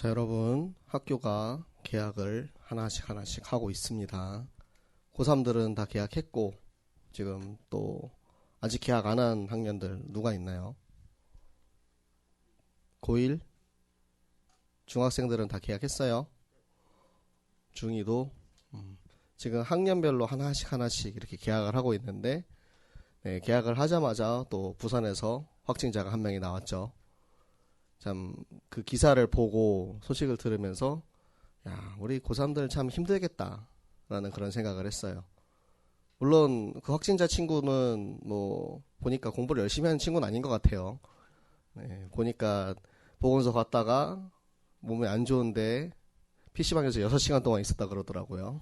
자, 여러분, 학교가 계약을 하나씩 하고 있습니다. 고3들은 다 계약했고, 지금 또 아직 계약 안 한 학년들 누가 있나요? 고1? 중학생들은 다 계약했어요. 중2도 지금 학년별로 하나씩 이렇게 계약을 하고 있는데, 네, 계약을 하자마자 또 부산에서 확진자가 한 명이 나왔죠. 참 그 기사를 보고 소식을 들으면서 야, 우리 고3들 참 힘들겠다 라는 그런 생각을 했어요. 물론 그 확진자 친구는 뭐 보니까 공부를 열심히 하는 친구는 아닌 것 같아요. 네, 보니까 보건소 갔다가 몸이 안 좋은데 PC방에서 6시간 동안 있었다 그러더라고요.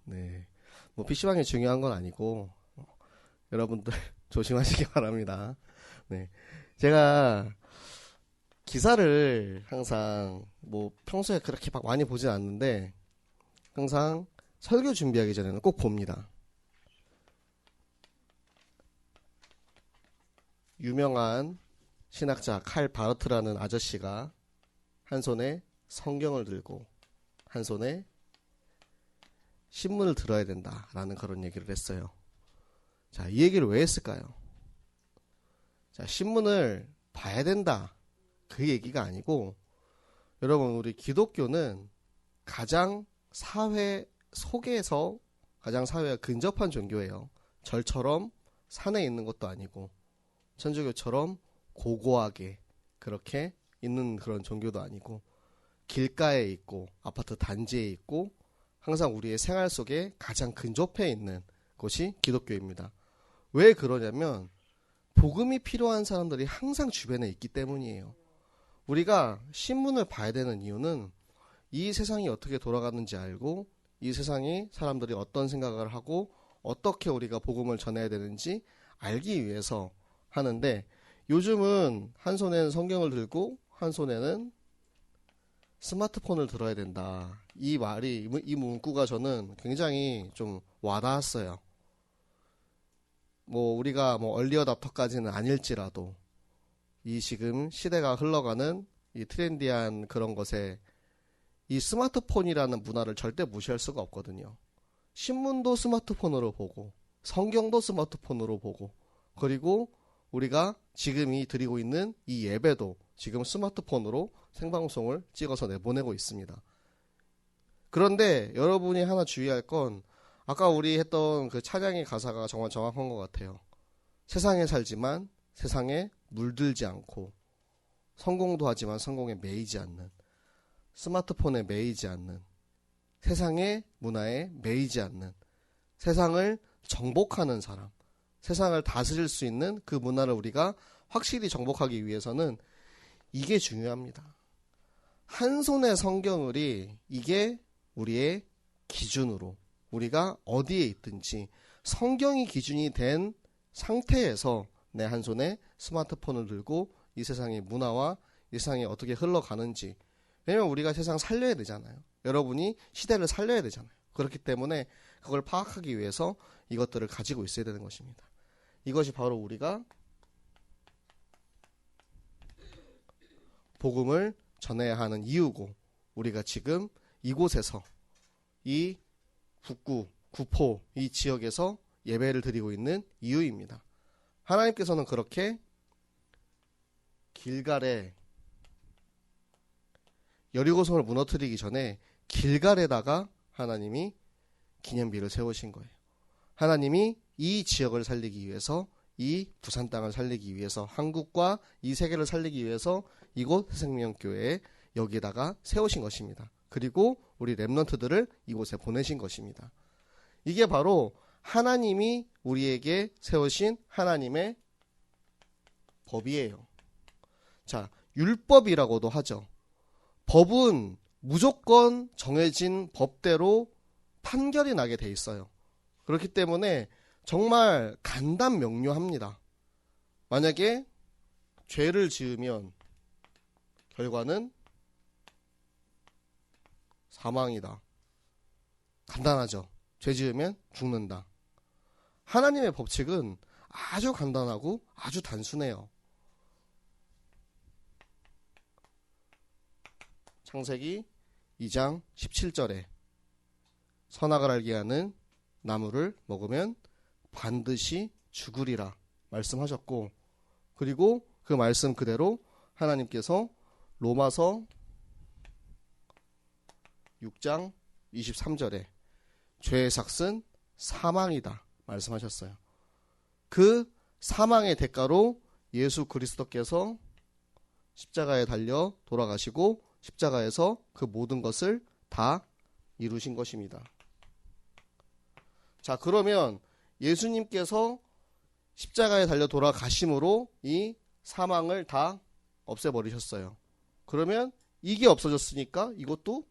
네, 뭐 PC방이 중요한 건 아니고 여러분들 조심하시기 바랍니다. 네, 제가 기사를 항상 뭐 평소에 그렇게 막 많이 보진 않는데 항상 설교 준비하기 전에는 꼭 봅니다. 유명한 신학자 칼 바르트라는 아저씨가 한 손에 성경을 들고 한 손에 신문을 들어야 된다라는 그런 얘기를 했어요. 자, 이 얘기를 왜 했을까요? 자, 신문을 봐야 된다. 그 얘기가 아니고, 여러분, 우리 기독교는 가장 사회 속에서 가장 사회와 근접한 종교예요. 절처럼 산에 있는 것도 아니고, 천주교처럼 고고하게 그렇게 있는 그런 종교도 아니고, 길가에 있고, 아파트 단지에 있고, 항상 우리의 생활 속에 가장 근접해 있는 곳이 기독교입니다. 왜 그러냐면, 복음이 필요한 사람들이 항상 주변에 있기 때문이에요. 우리가 신문을 봐야 되는 이유는 이 세상이 어떻게 돌아가는지 알고 이 세상이 사람들이 어떤 생각을 하고 어떻게 우리가 복음을 전해야 되는지 알기 위해서 하는데, 요즘은 한 손에는 성경을 들고 한 손에는 스마트폰을 들어야 된다. 이 말이, 이 문구가 저는 굉장히 좀 와닿았어요. 뭐 우리가 뭐 얼리 어답터까지는 아닐지라도 이 지금 시대가 흘러가는 이 트렌디한 그런 것에 이 스마트폰이라는 문화를 절대 무시할 수가 없거든요. 신문도 스마트폰으로 보고 성경도 스마트폰으로 보고 그리고 우리가 지금 드리고 있는 이 예배도 지금 스마트폰으로 생방송을 찍어서 내보내고 있습니다. 그런데 여러분이 하나 주의할 건 아까 우리 했던 그 찬양의 가사가 정말 정확한 것 같아요. 세상에 살지만 세상에 물들지 않고 성공도 하지만 성공에 매이지 않는, 스마트폰에 매이지 않는, 세상의 문화에 매이지 않는, 세상을 정복하는 사람, 세상을 다스릴 수 있는 그 문화를 우리가 확실히 정복하기 위해서는 이게 중요합니다. 한 손의 성경을이 이게 우리의 기준으로 우리가 어디에 있든지 성경이 기준이 된 상태에서 내 한 손에 스마트폰을 들고 이 세상의 문화와 이 세상이 어떻게 흘러가는지, 왜냐면 우리가 세상 살려야 되잖아요. 여러분이 시대를 살려야 되잖아요. 그렇기 때문에 그걸 파악하기 위해서 이것들을 가지고 있어야 되는 것입니다. 이것이 바로 우리가 복음을 전해야 하는 이유고, 우리가 지금 이곳에서 이 북구, 구포 이 지역에서 예배를 드리고 있는 이유입니다. 하나님께서는 그렇게 길갈에 여리고성을 무너뜨리기 전에 길갈에다가 하나님이 기념비를 세우신 거예요. 하나님이 이 지역을 살리기 위해서, 이 부산 땅을 살리기 위해서, 한국과 이 세계를 살리기 위해서 이곳 새생명교회에 여기다가 세우신 것입니다. 그리고 우리 렘넌트들을 이곳에 보내신 것입니다. 이게 바로 하나님이 우리에게 세우신 하나님의 법이에요. 자, 율법이라고도 하죠. 법은 무조건 정해진 법대로 판결이 나게 돼 있어요. 그렇기 때문에 정말 간단 명료합니다. 만약에 죄를 지으면 결과는 사망이다. 간단하죠. 죄 지으면 죽는다. 하나님의 법칙은 아주 간단하고 아주 단순해요. 창세기 2장 17절에 선악을 알게 하는 나무를 먹으면 반드시 죽으리라 말씀하셨고, 그리고 그 말씀 그대로 하나님께서 로마서 6장 23절에 죄의 삭은 사망이다 말씀하셨어요. 그 사망의 대가로 예수 그리스도께서 십자가에 달려 돌아가시고 십자가에서 그 모든 것을 다 이루신 것입니다. 자, 그러면 예수님께서 십자가에 달려 돌아가심으로 이 사망을 다 없애버리셨어요. 그러면 이게 없어졌으니까 이것도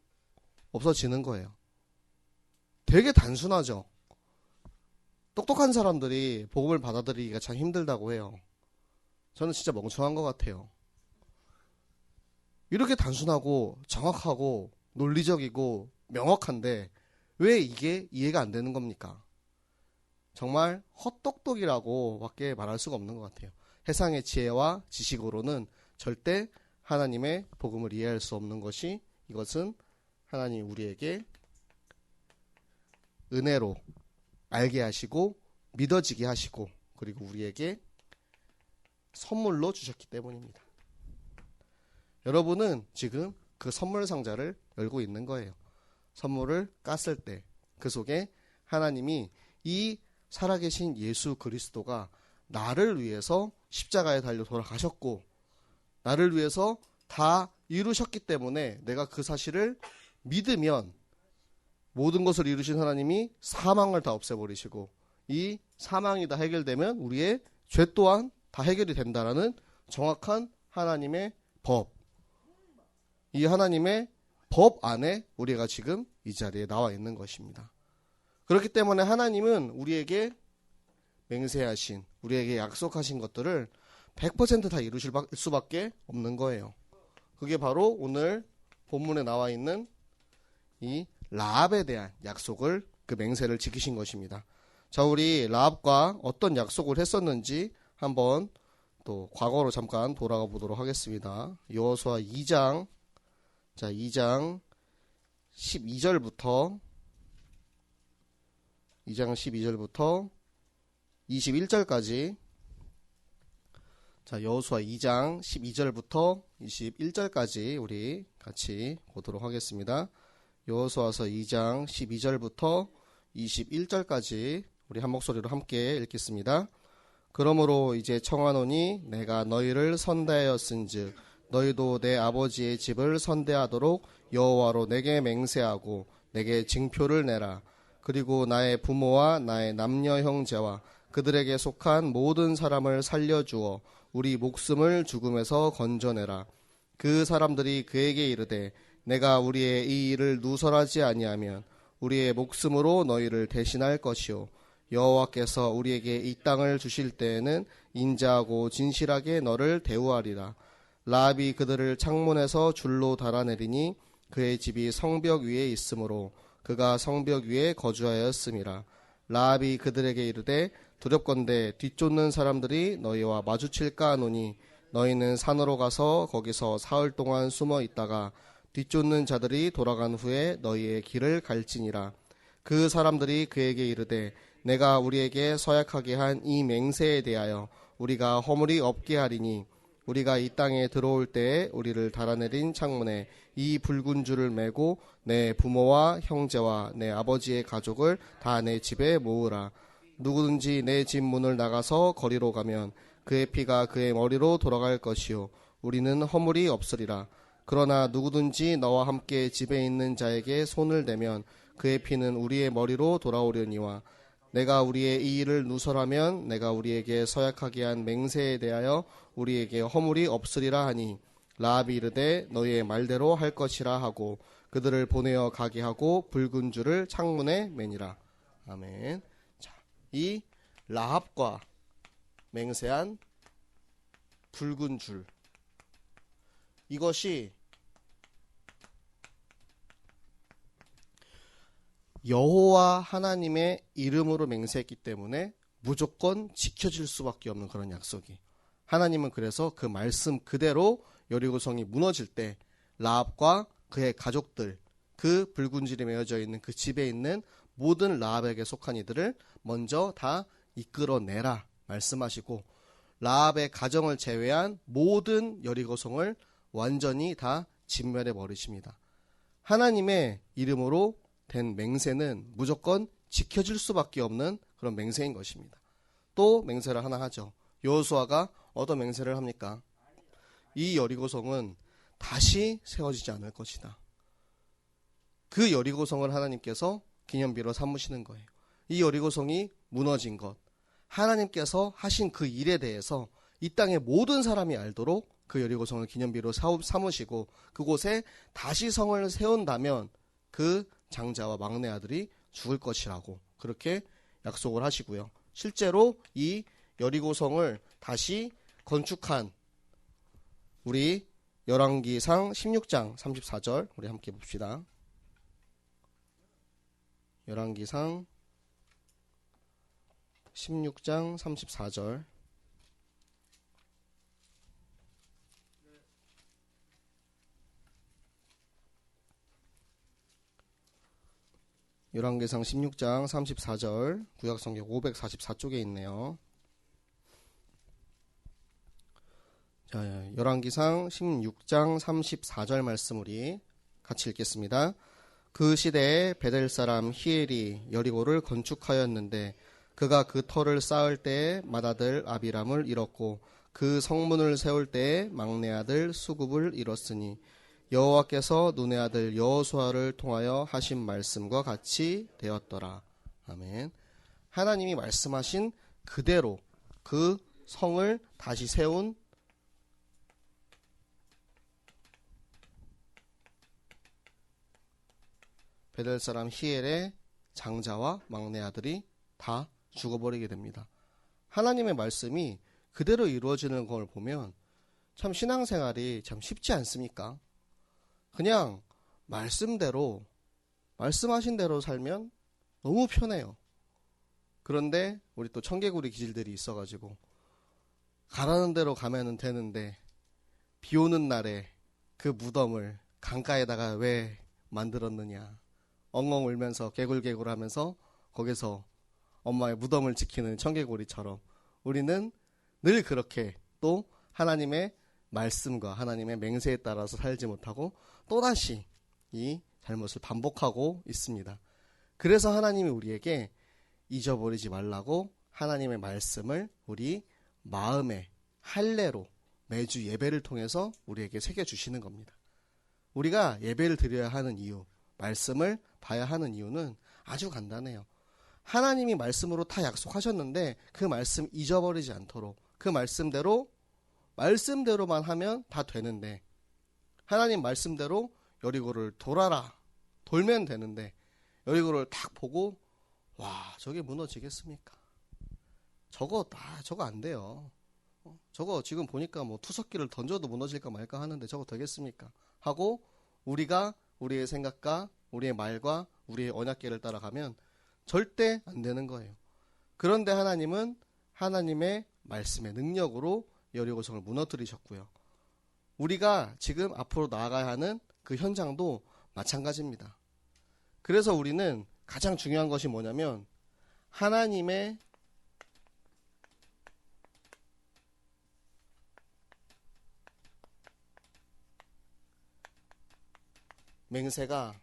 없어지는 거예요. 되게 단순하죠. 똑똑한 사람들이 복음을 받아들이기가 참 힘들다고 해요. 저는 진짜 멍청한 것 같아요. 이렇게 단순하고 정확하고 논리적이고 명확한데 왜 이게 이해가 안 되는 겁니까? 정말 헛똑똑이라고 밖에 말할 수가 없는 것 같아요. 세상의 지혜와 지식으로는 절대 하나님의 복음을 이해할 수 없는 것이, 이것은 하나님 우리에게 은혜로 알게 하시고 믿어지게 하시고 그리고 우리에게 선물로 주셨기 때문입니다. 여러분은 지금 그 선물 상자를 열고 있는 거예요. 선물을 깠을 때 그 속에 하나님이 이 살아계신 예수 그리스도가 나를 위해서 십자가에 달려 돌아가셨고 나를 위해서 다 이루셨기 때문에 내가 그 사실을 믿으면 모든 것을 이루신 하나님이 사망을 다 없애버리시고 이 사망이 다 해결되면 우리의 죄 또한 다 해결이 된다라는 정확한 하나님의 법, 이 하나님의 법 안에 우리가 지금 이 자리에 나와 있는 것입니다. 그렇기 때문에 하나님은 우리에게 맹세하신, 우리에게 약속하신 것들을 100% 다 이루실 수밖에 없는 거예요. 그게 바로 오늘 본문에 나와 있는 이 라합에 대한 약속을, 그 맹세를 지키신 것입니다. 자, 우리 라합과 어떤 약속을 했었는지 한번 또 과거로 잠깐 돌아가 보도록 하겠습니다. 여호수아 2장, 자, 2장 12절부터 21절까지, 자, 여호수아 2장 12절부터 21절까지 우리 같이 보도록 하겠습니다. 여호수아서 2장 12절부터 21절까지 우리 한 목소리로 함께 읽겠습니다. 그러므로 이제 청하노니 내가 너희를 선대하였은즉 너희도 내 아버지의 집을 선대하도록 여호와로 내게 맹세하고 내게 징표를 내라. 그리고 나의 부모와 나의 남녀 형제와 그들에게 속한 모든 사람을 살려주어 우리 목숨을 죽음에서 건져내라. 그 사람들이 그에게 이르되 내가 우리의 이 일을 누설하지 아니하면 우리의 목숨으로 너희를 대신할 것이요 여호와께서 우리에게 이 땅을 주실 때에는 인자하고 진실하게 너를 대우하리라. 라합이 그들을 창문에서 줄로 달아내리니 그의 집이 성벽 위에 있으므로 그가 성벽 위에 거주하였음이라. 라합이 그들에게 이르되 두렵건대 뒤쫓는 사람들이 너희와 마주칠까 하노니 너희는 산으로 가서 거기서 사흘 동안 숨어 있다가 뒤쫓는 자들이 돌아간 후에 너희의 길을 갈지니라. 그 사람들이 그에게 이르되 내가 우리에게 서약하게 한 이 맹세에 대하여 우리가 허물이 없게 하리니 우리가 이 땅에 들어올 때에 우리를 달아내린 창문에 이 붉은 줄을 매고 내 부모와 형제와 내 아버지의 가족을 다 내 집에 모으라. 누구든지 내 집 문을 나가서 거리로 가면 그의 피가 그의 머리로 돌아갈 것이요 우리는 허물이 없으리라. 그러나 누구든지 너와 함께 집에 있는 자에게 손을 대면 그의 피는 우리의 머리로 돌아오려니와 내가 우리의 이 일을 누설하면 내가 우리에게 서약하게 한 맹세에 대하여 우리에게 허물이 없으리라 하니 라합이 이르되 너희의 말대로 할 것이라 하고 그들을 보내어 가게 하고 붉은 줄을 창문에 매니라. 아멘. 자, 이 라합과 맹세한 붉은 줄, 이것이 여호와 하나님의 이름으로 맹세했기 때문에 무조건 지켜질 수밖에 없는 그런 약속이, 하나님은 그래서 그 말씀 그대로 여리고성이 무너질 때 라합과 그의 가족들, 그 불군질이 메어져 있는 그 집에 있는 모든 라합에게 속한 이들을 먼저 다 이끌어내라 말씀하시고, 라합의 가정을 제외한 모든 여리고성을 완전히 다 진멸해 버리십니다. 하나님의 이름으로 된 맹세는 무조건 지켜질 수밖에 없는 그런 맹세인 것입니다. 또 맹세를 하나 하죠. 여호수아가 어떤 맹세를 합니까? 이 여리고성은 다시 세워지지 않을 것이다. 그 여리고성을 하나님께서 기념비로 삼으시는 거예요. 이 여리고성이 무너진 것, 하나님께서 하신 그 일에 대해서 이 땅의 모든 사람이 알도록 그 여리고성을 기념비로 삼으시고, 그곳에 다시 성을 세운다면 그 장자와 막내 아들이 죽을 것이라고 그렇게 약속을 하시고요. 실제로 이 여리고성을 다시 건축한 우리 열왕기상 16장 34절 우리 함께 봅시다. 열왕기상 16장 34절. 열왕기상 16장 34절 구약성경 544쪽에 있네요. 자, 열왕기상 16장 34절 말씀 우리 같이 읽겠습니다. 그 시대에 베델 사람 히엘이 여리고를 건축하였는데 그가 그 터를 쌓을 때에 맏아들 아비람을 잃었고 그 성문을 세울 때에 막내 아들 수굽을 잃었으니 여호와께서 눈의 아들 여호수아를 통하여 하신 말씀과 같이 되었더라. 아멘. 하나님이 말씀하신 그대로 그 성을 다시 세운 베델 사람 히엘의 장자와 막내 아들이 다 죽어버리게 됩니다. 하나님의 말씀이 그대로 이루어지는 걸 보면 참 신앙생활이 참 쉽지 않습니까? 그냥 말씀대로 말씀하신 대로 살면 너무 편해요. 그런데 우리 또 청개구리 기질들이 있어가지고 가라는 대로 가면 되는데 비 오는 날에 그 무덤을 강가에다가 왜 만들었느냐, 엉엉 울면서 개굴개굴 하면서 거기서 엄마의 무덤을 지키는 청개구리처럼 우리는 늘 그렇게 또 하나님의 말씀과 하나님의 맹세에 따라서 살지 못하고 또다시 이 잘못을 반복하고 있습니다. 그래서 하나님이 우리에게 잊어버리지 말라고 하나님의 말씀을 우리 마음의 할례로 매주 예배를 통해서 우리에게 새겨주시는 겁니다. 우리가 예배를 드려야 하는 이유, 말씀을 봐야 하는 이유는 아주 간단해요. 하나님이 말씀으로 다 약속하셨는데 그 말씀 잊어버리지 않도록 그 말씀대로만 하면 다 되는데, 하나님 말씀대로 여리고를 돌면 되는데 여리고를 딱 보고 와 저게 무너지겠습니까? 저거 안 돼요. 저거 지금 보니까 뭐 투석기를 던져도 무너질까 말까 하는데 저거 되겠습니까? 하고 우리가 우리의 생각과 우리의 말과 우리의 언약궤를 따라가면 절대 안 되는 거예요. 그런데 하나님은 하나님의 말씀의 능력으로 여리고성을 무너뜨리셨고요. 우리가 지금 앞으로 나아가야 하는 그 현장도 마찬가지입니다. 그래서 우리는 가장 중요한 것이 뭐냐면 하나님의 맹세가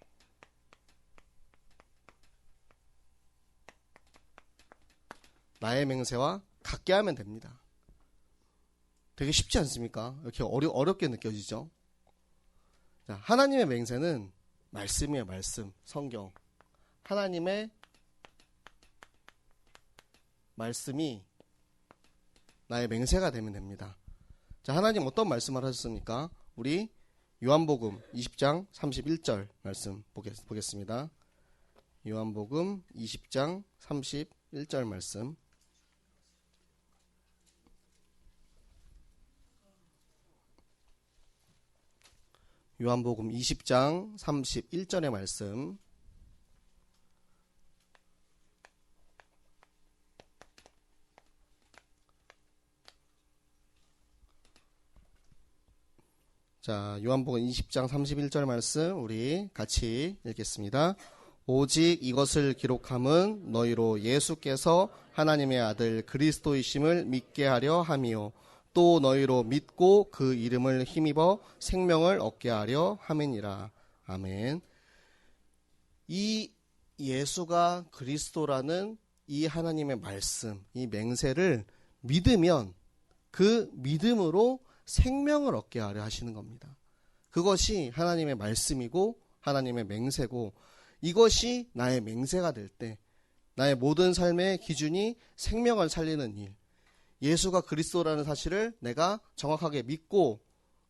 나의 맹세와 같게 하면 됩니다. 되게 쉽지 않습니까? 이렇게 어렵게 느껴지죠? 자, 하나님의 맹세는 말씀이에요. 말씀, 성경. 하나님의 말씀이 나의 맹세가 되면 됩니다. 자, 하나님 어떤 말씀을 하셨습니까? 우리 요한복음 20장 31절 말씀 보겠습니다. 요한복음 20장 31절 말씀. 요한복음 20장 31절의 말씀. 자, 요한복음 20장 31절 말씀 우리 같이 읽겠습니다. 오직 이것을 기록함은 너희로 예수께서 하나님의 아들 그리스도이심을 믿게 하려 함이요 또 너희로 믿고 그 이름을 힘입어 생명을 얻게 하려 함이니라. 아멘. 이 예수가 그리스도라는 이 하나님의 말씀, 이 맹세를 믿으면 그 믿음으로 생명을 얻게 하려 하시는 겁니다. 그것이 하나님의 말씀이고 하나님의 맹세고, 이것이 나의 맹세가 될 때 나의 모든 삶의 기준이 생명을 살리는 일, 예수가 그리스도라는 사실을 내가 정확하게 믿고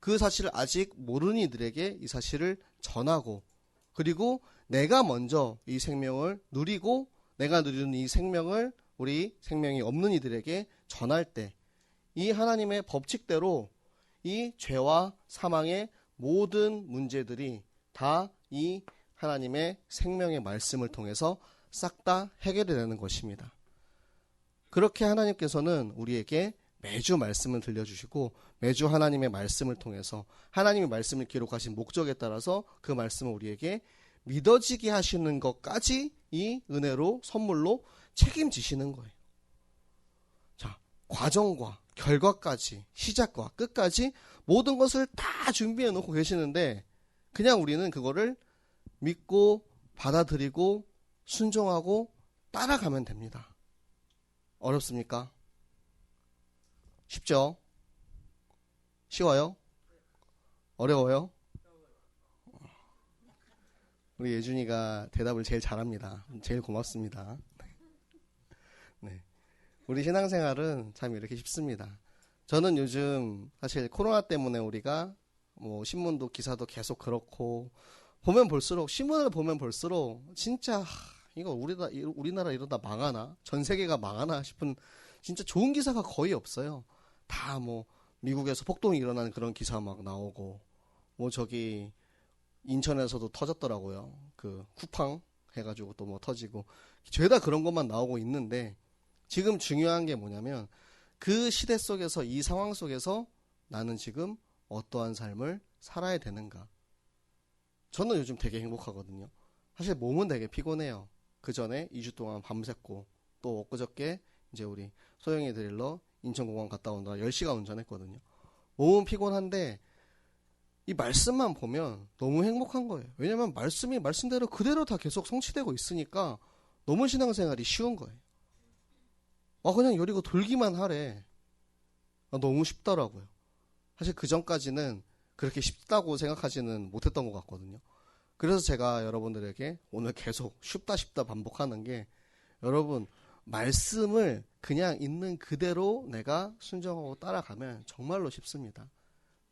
그 사실을 아직 모르는 이들에게 이 사실을 전하고, 그리고 내가 먼저 이 생명을 누리고 내가 누리는 이 생명을 우리 생명이 없는 이들에게 전할 때 이 하나님의 법칙대로 이 죄와 사망의 모든 문제들이 다 이 하나님의 생명의 말씀을 통해서 싹 다 해결이 되는 것입니다. 그렇게 하나님께서는 우리에게 매주 말씀을 들려주시고 매주 하나님의 말씀을 통해서 하나님의 말씀을 기록하신 목적에 따라서 그 말씀을 우리에게 믿어지게 하시는 것까지 이 은혜로 선물로 책임지시는 거예요. 자, 과정과 결과까지 시작과 끝까지 모든 것을 다 준비해 놓고 계시는데 그냥 우리는 그거를 믿고 받아들이고 순종하고 따라가면 됩니다. 어렵습니까? 쉽죠? 쉬워요? 어려워요? 우리 예준이가 대답을 제일 잘합니다. 제일 고맙습니다. 네. 우리 신앙생활은 참 이렇게 쉽습니다. 저는 요즘 사실 코로나 때문에 우리가 뭐 신문도 기사도 계속 그렇고 보면 볼수록, 신문을 보면 볼수록 진짜 이거 우리나라 이러다 망하나? 전 세계가 망하나 싶은 진짜 좋은 기사가 거의 없어요. 다 뭐 미국에서 폭동이 일어나는 그런 기사 막 나오고, 뭐 저기 인천에서도 터졌더라고요. 그 쿠팡 해가지고 또 뭐 터지고, 죄다 그런 것만 나오고 있는데, 지금 중요한 게 뭐냐면 그 시대 속에서, 이 상황 속에서 나는 지금 어떠한 삶을 살아야 되는가. 저는 요즘 되게 행복하거든요. 사실 몸은 되게 피곤해요. 그 전에 2주 동안 밤샜고, 또 엊그저께 이제 우리 소영이 데리러 인천공항 갔다 온다 10시간 운전했거든요. 몸은 피곤한데 이 말씀만 보면 너무 행복한 거예요. 왜냐면 말씀이 말씀대로 그대로 다 계속 성취되고 있으니까 너무 신앙생활이 쉬운 거예요. 그냥 여리고 돌기만 하래. 너무 쉽더라고요. 사실 그 전까지는 그렇게 쉽다고 생각하지는 못했던 것 같거든요. 그래서 제가 여러분들에게 오늘 계속 쉽다 반복하는 게, 여러분 말씀을 그냥 있는 그대로 내가 순종하고 따라가면 정말로 쉽습니다.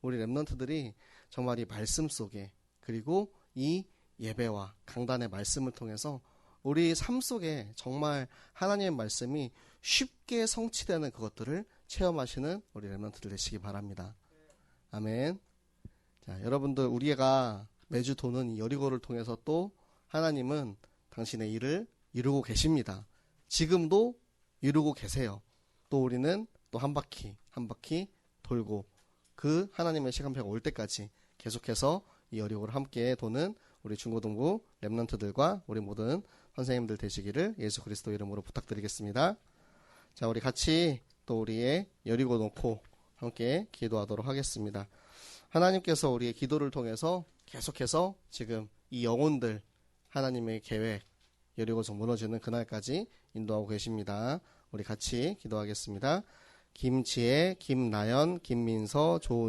우리 랩런트들이 정말 이 말씀 속에, 그리고 이 예배와 강단의 말씀을 통해서 우리 삶 속에 정말 하나님의 말씀이 쉽게 성취되는 그것들을 체험하시는 우리 랩런트들 되시기 바랍니다. 아멘. 자, 여러분들, 우리가 매주 도는 이 여리고를 통해서 또 하나님은 당신의 일을 이루고 계십니다. 지금도 이루고 계세요. 또 우리는 또 한 바퀴 한 바퀴 돌고 그 하나님의 시간표가 올 때까지 계속해서 이 여리고를 함께 도는 우리 중고등부 랩런트들과 우리 모든 선생님들 되시기를 예수 그리스도 이름으로 부탁드리겠습니다. 자, 우리 같이 또 우리의 여리고 놓고 함께 기도하도록 하겠습니다. 하나님께서 우리의 기도를 통해서 계속해서 지금 이 영혼들 하나님의 계획, 여리고성 무너지는 그날까지 인도하고 계십니다. 우리 같이 기도하겠습니다. 김지혜, 김나연, 김민서, 조은